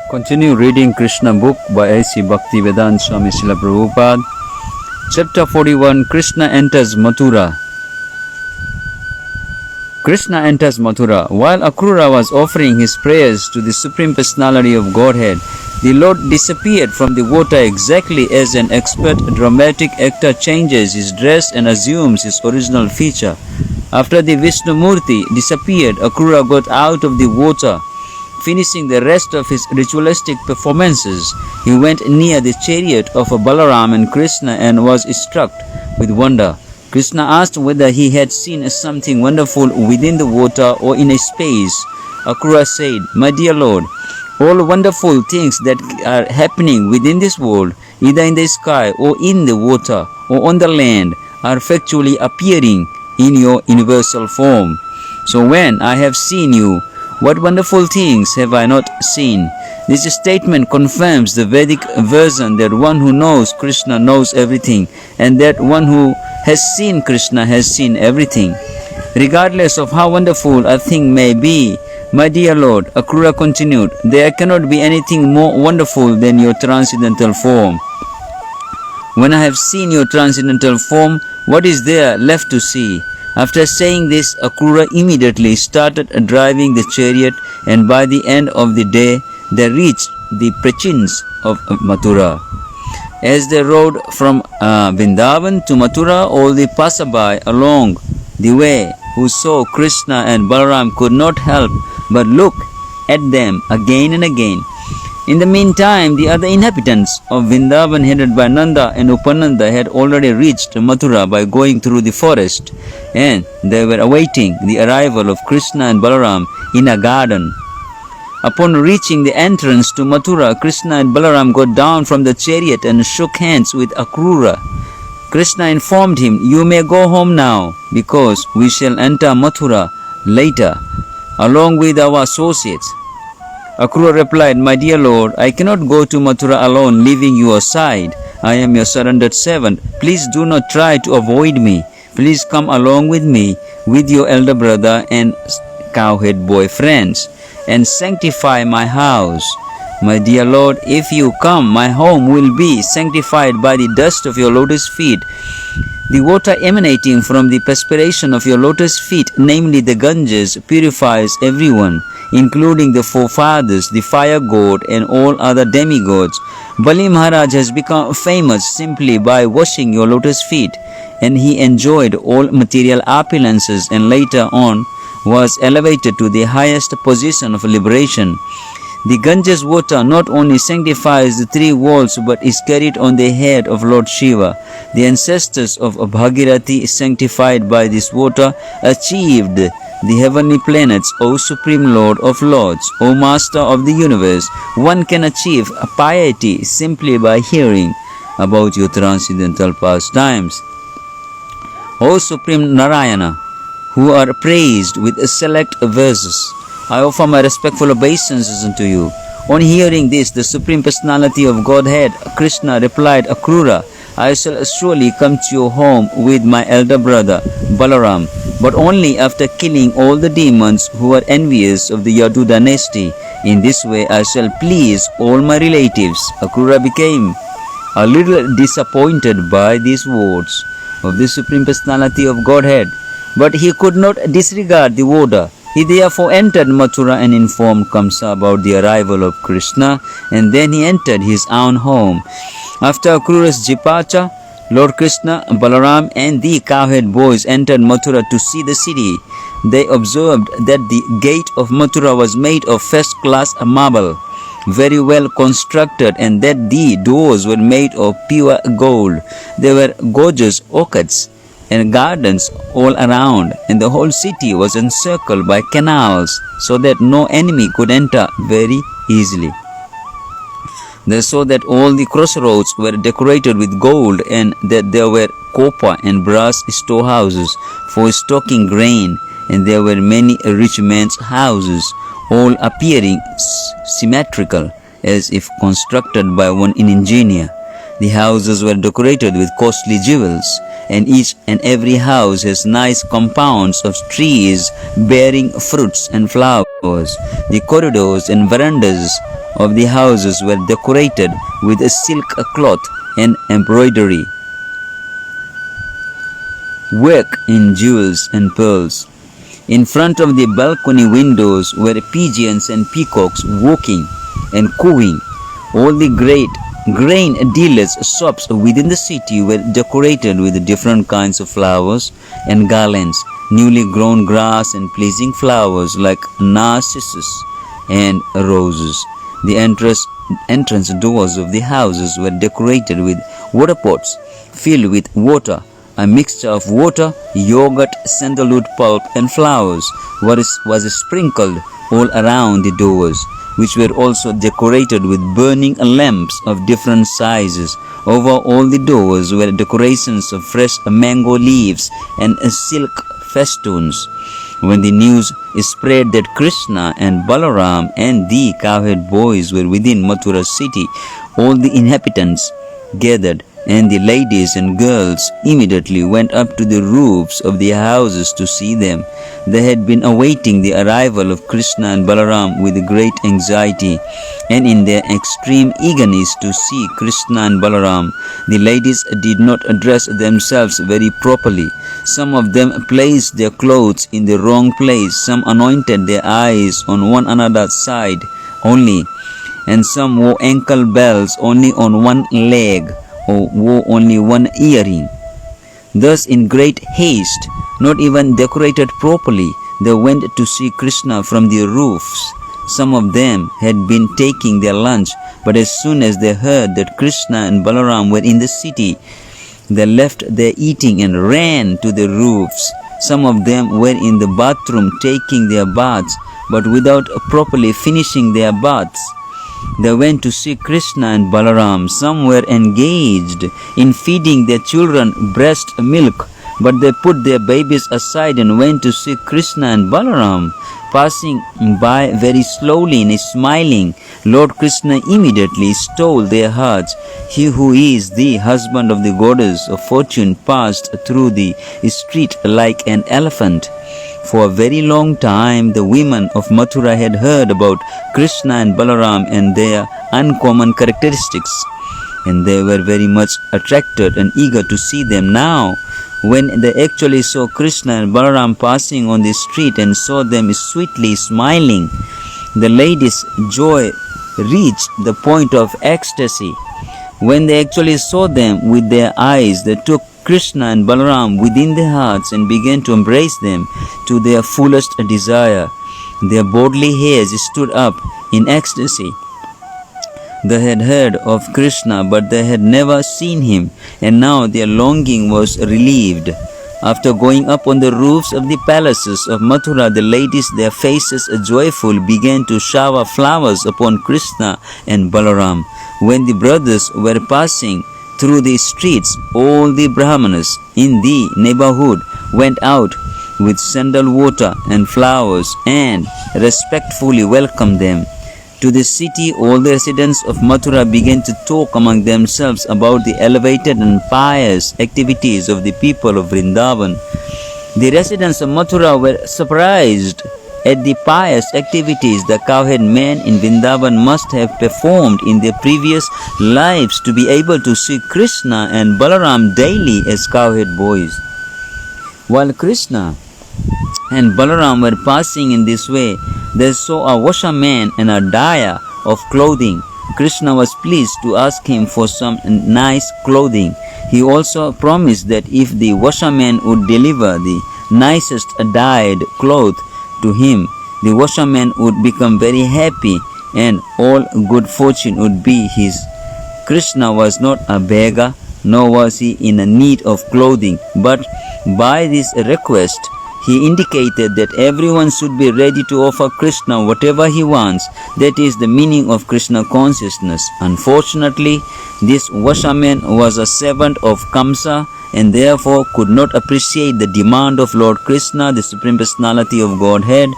Continue reading Krishna book by A.C. Bhaktivedanta Swami Srila Prabhupada. Chapter 41. Krishna enters Mathurā. Krishna enters Mathurā. While Akrura was offering his prayers to the Supreme Personality of Godhead, the Lord disappeared from the water exactly as an expert dramatic actor changes his dress and assumes his original feature. After the Vishnu Murti disappeared, Akrura got out of the water. Finishing the rest of his ritualistic performances, he went near the chariot of Balaram and Krishna and was struck with wonder. Krishna asked whether he had seen something wonderful within the water or in a space. Akrura said, "My dear Lord, all wonderful things that are happening within this world, either in the sky or in the water or on the land, are factually appearing in your universal form. So when I have seen you, what wonderful things have I not seen?" This statement confirms the Vedic version that one who knows Krishna knows everything, and that one who has seen Krishna has seen everything. Regardless of how wonderful a thing may be, my dear Lord, Akrura continued, there cannot be anything more wonderful than your transcendental form. When I have seen your transcendental form, what is there left to see? After saying this, Akrura immediately started driving the chariot, and by the end of the day, they reached the precincts of Mathurā. As they rode from Vrindavan to Mathurā, all the passerby along the way who saw Krishna and Balaram could not help but look at them again and again. In the meantime, the other inhabitants of Vrindavan headed by Nanda and Upananda had already reached Mathurā by going through the forest, and they were awaiting the arrival of Krishna and Balaram in a garden. Upon reaching the entrance to Mathurā, Krishna and Balaram got down from the chariot and shook hands with Akrura. Krishna informed him, "You may go home now, because we shall enter Mathurā later, along with our associates." Akrura replied, "My dear Lord, I cannot go to Mathurā alone, leaving you aside. I am your surrendered servant. Please do not try to avoid me. Please come along with me, with your elder brother and cowhead boy friends, and sanctify my house. My dear Lord, if you come, my home will be sanctified by the dust of your lotus feet. The water emanating from the perspiration of your lotus feet, namely the Ganges, purifies everyone, including the forefathers, the fire god, and all other demigods. Bali Maharaj has become famous simply by washing your lotus feet, and he enjoyed all material opulences and later on was elevated to the highest position of liberation. The Ganges water not only sanctifies the three worlds but is carried on the head of Lord Shiva. The ancestors of Bhagirathi, sanctified by this water, achieved the heavenly planets. O Supreme Lord of Lords, O Master of the universe, one can achieve piety simply by hearing about your transcendental pastimes. O Supreme Narayana, who are praised with select verses, I offer my respectful obeisances unto you. On hearing this, the Supreme Personality of Godhead, Krishna, replied, Akrura, I shall surely come to your home with my elder brother, Balaram, but only after killing all the demons who are envious of the Yadu dynasty. In this way I shall please all my relatives. Akrura became a little disappointed by these words of the Supreme Personality of Godhead, but he could not disregard the order. He therefore entered Mathurā and informed Kamsa about the arrival of Krishna, and then he entered his own home. After Akrura's departure, Lord Krishna, Balaram, and the cowhead boys entered Mathurā to see the city. They observed that the gate of Mathurā was made of first-class marble, very well constructed, and that the doors were made of pure gold. There were gorgeous orchards and gardens all around, and the whole city was encircled by canals, so that no enemy could enter very easily. They saw that all the crossroads were decorated with gold, and that there were copper and brass storehouses for stocking grain, and there were many rich men's houses, all appearing symmetrical, as if constructed by one engineer. The houses were decorated with costly jewels, and each and every house has nice compounds of trees bearing fruits and flowers. The corridors and verandas of the houses were decorated with a silk cloth and embroidery, work in jewels and pearls. In front of the balcony windows were pigeons and peacocks walking and cooing. All the great grain dealers' shops within the city were decorated with different kinds of flowers and garlands, newly grown grass and pleasing flowers like narcissus and roses. The entrance doors of the houses were decorated with water pots filled with water. A mixture of water, yogurt, sandalwood pulp and flowers was sprinkled all around the doors, which were also decorated with burning lamps of different sizes. Over all the doors were decorations of fresh mango leaves and silk festoons. When the news spread that Krsna and Balaram and the cowherd boys were within Mathura city, all the inhabitants gathered, and the ladies and girls immediately went up to the roofs of the houses to see them. They had been awaiting the arrival of Krsna and Balaram with great anxiety, and in their extreme eagerness to see Krsna and Balaram, the ladies did not dress themselves very properly. Some of them placed their clothes in the wrong place, some anointed their eyes on one another's side only, and some wore ankle bells only on one leg, or wore only one earring. Thus, in great haste, not even decorated properly, they went to see Krsna from the roofs. Some of them had been taking their lunch, but as soon as they heard that Krsna and Balaram were in the city, they left their eating and ran to the roofs. Some of them were in the bathroom taking their baths, but without properly finishing their baths. They went to see Krsna and Balaram. Some were engaged in feeding their children breast milk, but they put their babies aside and went to see Krsna and Balaram. Passing by very slowly and smiling, Lord Krsna immediately stole their hearts. He who is the husband of the goddess of fortune passed through the street like an elephant. For a very long time, the women of Mathura had heard about Krsna and Balaram and their uncommon characteristics, and they were very much attracted and eager to see them. Now, when they actually saw Krsna and Balaram passing on the street and saw them sweetly smiling, the ladies' joy reached the point of ecstasy. When they actually saw them with their eyes, they took Krsna and Balaram within their hearts and began to embrace them to their fullest desire. Their bodily hairs stood up in ecstasy. They had heard of Krsna, but they had never seen him, and now their longing was relieved. After going up on the roofs of the palaces of Mathura, the ladies, their faces joyful, began to shower flowers upon Krsna and Balaram. When the brothers were passing through the streets, all the Brahmanas in the neighborhood went out with sandal water and flowers and respectfully welcomed them. To the city, all the residents of Mathura began to talk among themselves about the elevated and pious activities of the people of Vrindavan. The residents of Mathura were surprised at the pious activities the cowherd men in Vrindavan must have performed in their previous lives to be able to see Krsna and Balaram daily as cowherd boys. While Krsna and Balaram were passing in this way, they saw a washerman and a dyer of clothing. Krsna was pleased to ask him for some nice clothing. He also promised that if the washerman would deliver the nicest dyed cloth to him, the washerman would become very happy and all good fortune would be his. Krsna was not a beggar, nor was he in need of clothing, but by this request, he indicated that everyone should be ready to offer Krsna whatever he wants. That is the meaning of Krishna consciousness. Unfortunately, this washerman was a servant of Kamsa and therefore could not appreciate the demand of Lord Krsna, the Supreme Personality of Godhead.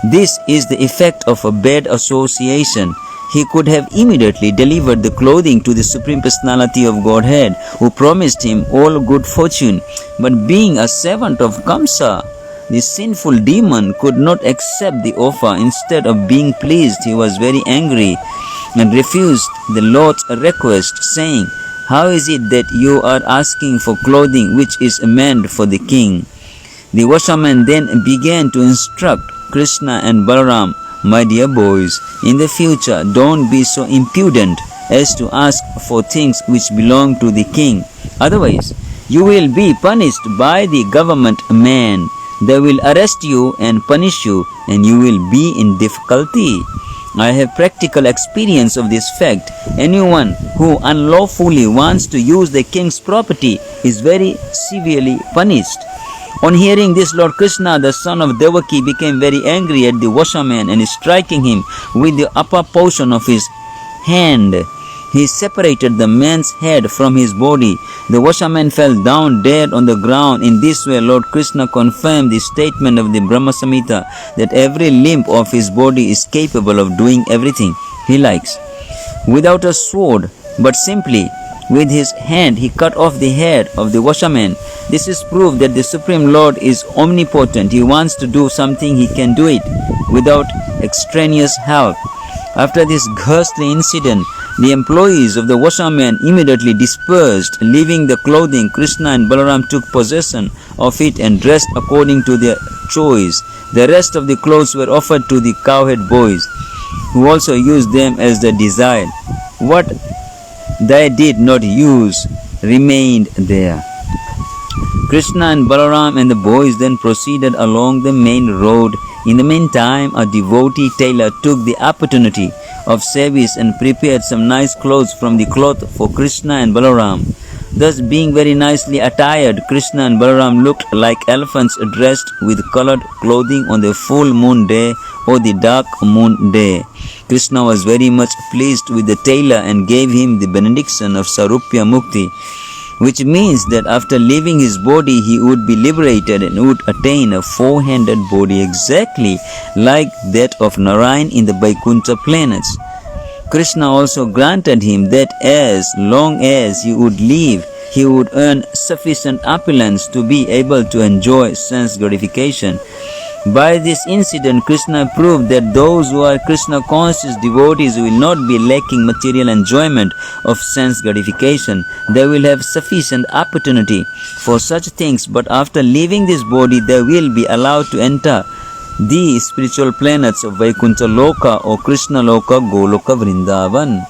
This is the effect of a bad association. He could have immediately delivered the clothing to the Supreme Personality of Godhead, who promised him all good fortune. But being a servant of Kamsa, The sinful demon could not accept the offer. Instead of being pleased, he was very angry and refused the Lord's request, saying, "How is it that you are asking for clothing which is meant for the king?" The washerman then began to instruct Krsna and Balaram, "My dear boys, in the future don't be so impudent as to ask for things which belong to the king. Otherwise, you will be punished by the government man. They will arrest you and punish you, and you will be in difficulty. I have practical experience of this fact. Anyone who unlawfully wants to use the king's property is very severely punished." On hearing this, Lord Krsna, the son of Devaki, became very angry at the washerman, and striking him with the upper portion of his hand, he separated the man's head from his body. The washerman fell down dead on the ground. In this way, Lord Krsna confirmed the statement of the Brahma Samhita that every limb of his body is capable of doing everything he likes. Without a sword, but simply with his hand, he cut off the head of the washerman. This is proof that the Supreme Lord is omnipotent. He wants to do something, he can do it without extraneous help. After this ghastly incident, the employees of the washerman immediately dispersed, leaving the clothing. Krsna and Balaram took possession of it and dressed according to their choice. The rest of the clothes were offered to the cowherd boys, who also used them as they desired. What they did not use remained there. Krsna and Balaram and the boys then proceeded along the main road. In the meantime, a devotee tailor took the opportunity of service and prepared some nice clothes from the cloth for Krsna and Balaram. Thus, being very nicely attired, Krsna and Balaram looked like elephants dressed with colored clothing on the full moon day or the dark moon day. Krsna was very much pleased with the tailor and gave him the benediction of Sarupya Mukti, which means that after leaving his body he would be liberated and would attain a four-handed body exactly like that of Narayan in the Vaikuntha planets. Krsna also granted him that as long as he would live, he would earn sufficient opulence to be able to enjoy sense gratification. By this incident, Krsna proved that those who are Krishna-conscious devotees will not be lacking material enjoyment of sense gratification. They will have sufficient opportunity for such things, but after leaving this body, they will be allowed to enter the spiritual planets of Vaikuntha Loka or Krishna Loka, Goloka, Vrindavan.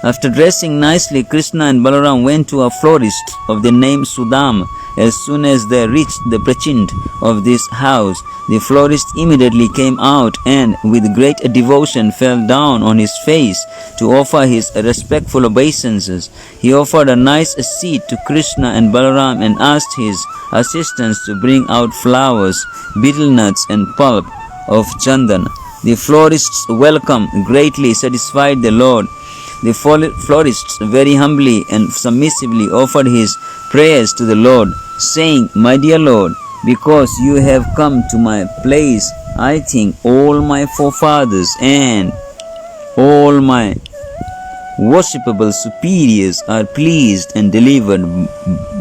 After dressing nicely, Krsna and Balaram went to a florist of the name Sudam. As soon as they reached the prachint of this house, the florist immediately came out and with great devotion fell down on his face to offer his respectful obeisances. He offered a nice seat to Krsna and Balaram and asked his assistants to bring out flowers, betel nuts and pulp of chandan. The florist's welcome greatly satisfied the Lord. The florist very humbly and submissively offered his prayers to the Lord, saying, "My dear Lord, because you have come to my place, I think all my forefathers and all my worshipable superiors are pleased and delivered.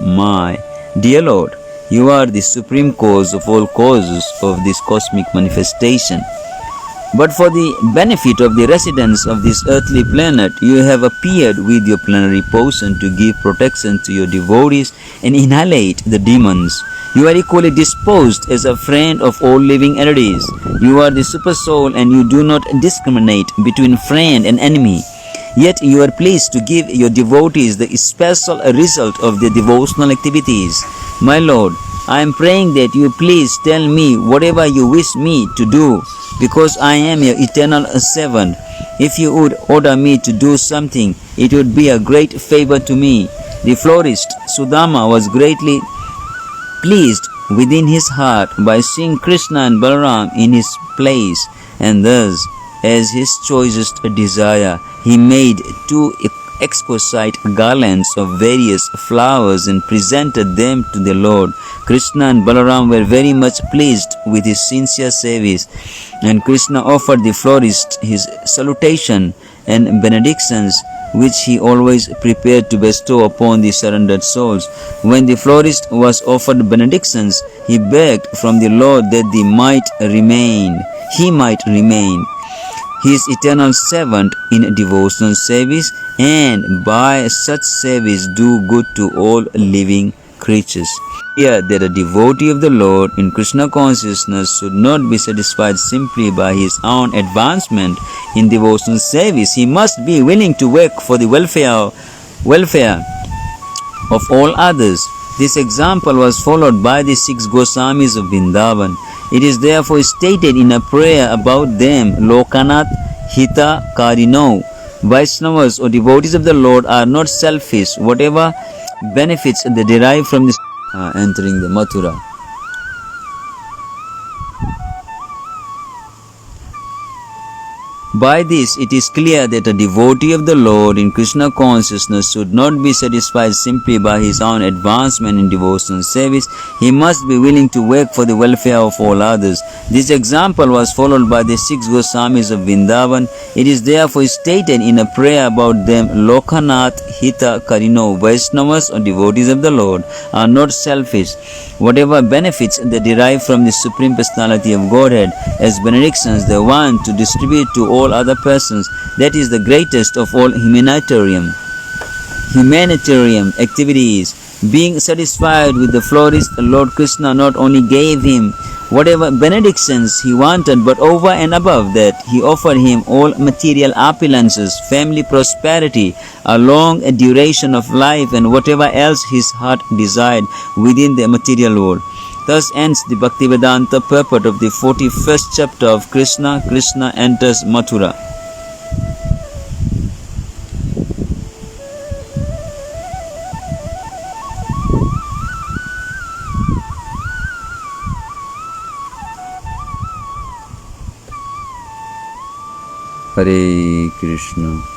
My dear Lord, you are the supreme cause of all causes of this cosmic manifestation. But for the benefit of the residents of this earthly planet, you have appeared with your plenary potion to give protection to your devotees and annihilate the demons. You are equally disposed as a friend of all living entities. You are the super soul and you do not discriminate between friend and enemy. Yet you are pleased to give your devotees the special result of their devotional activities. My Lord, I am praying that you please tell me whatever you wish me to do, because I am your eternal servant. If you would order me to do something, it would be a great favor to me." The florist Sudama was greatly pleased within his heart by seeing Krsna and Balaram in his place, and thus, as his choicest desire, he made two exquisite garlands of various flowers and presented them to the Lord. Krsna and Balaram were very much pleased with his sincere service, and Krsna offered the florist his salutation and benedictions which he always prepared to bestow upon the surrendered souls. When the florist was offered benedictions, he begged from the Lord that he might remain. His eternal servant in devotional service, and by such service do good to all living creatures. Here, that a devotee of the Lord in Krishna consciousness should not be satisfied simply by his own advancement in devotional service. He must be willing to work for the welfare of all others. This example was followed by the 6 Goswamis of Vrindavan. It is therefore stated in a prayer about them, Lokanath Hita Karino. Vaishnavas or devotees of the Lord are not selfish. Whatever benefits they derive from this entering the Mathurā. By this, it is clear that a devotee of the Lord in Krishna consciousness should not be satisfied simply by his own advancement in devotional service. He must be willing to work for the welfare of all others. This example was followed by the 6 Goswamis of Vrindavan. It is therefore stated in a prayer about them, Lokanath Hita Karino. Vaishnavas or devotees of the Lord are not selfish. Whatever benefits they derive from the Supreme Personality of Godhead as benedictions they want to distribute to all other persons, that is the greatest of all humanitarian activities. Being satisfied with the florist, Lord Krishna not only gave him whatever benedictions he wanted, but over and above that, he offered him all material opulences, family prosperity, a long duration of life, and whatever else his heart desired within the material world. Thus ends the Bhaktivedanta purport of the 41st chapter of Krsna. Krishna enters Mathurā. Hare Krishna.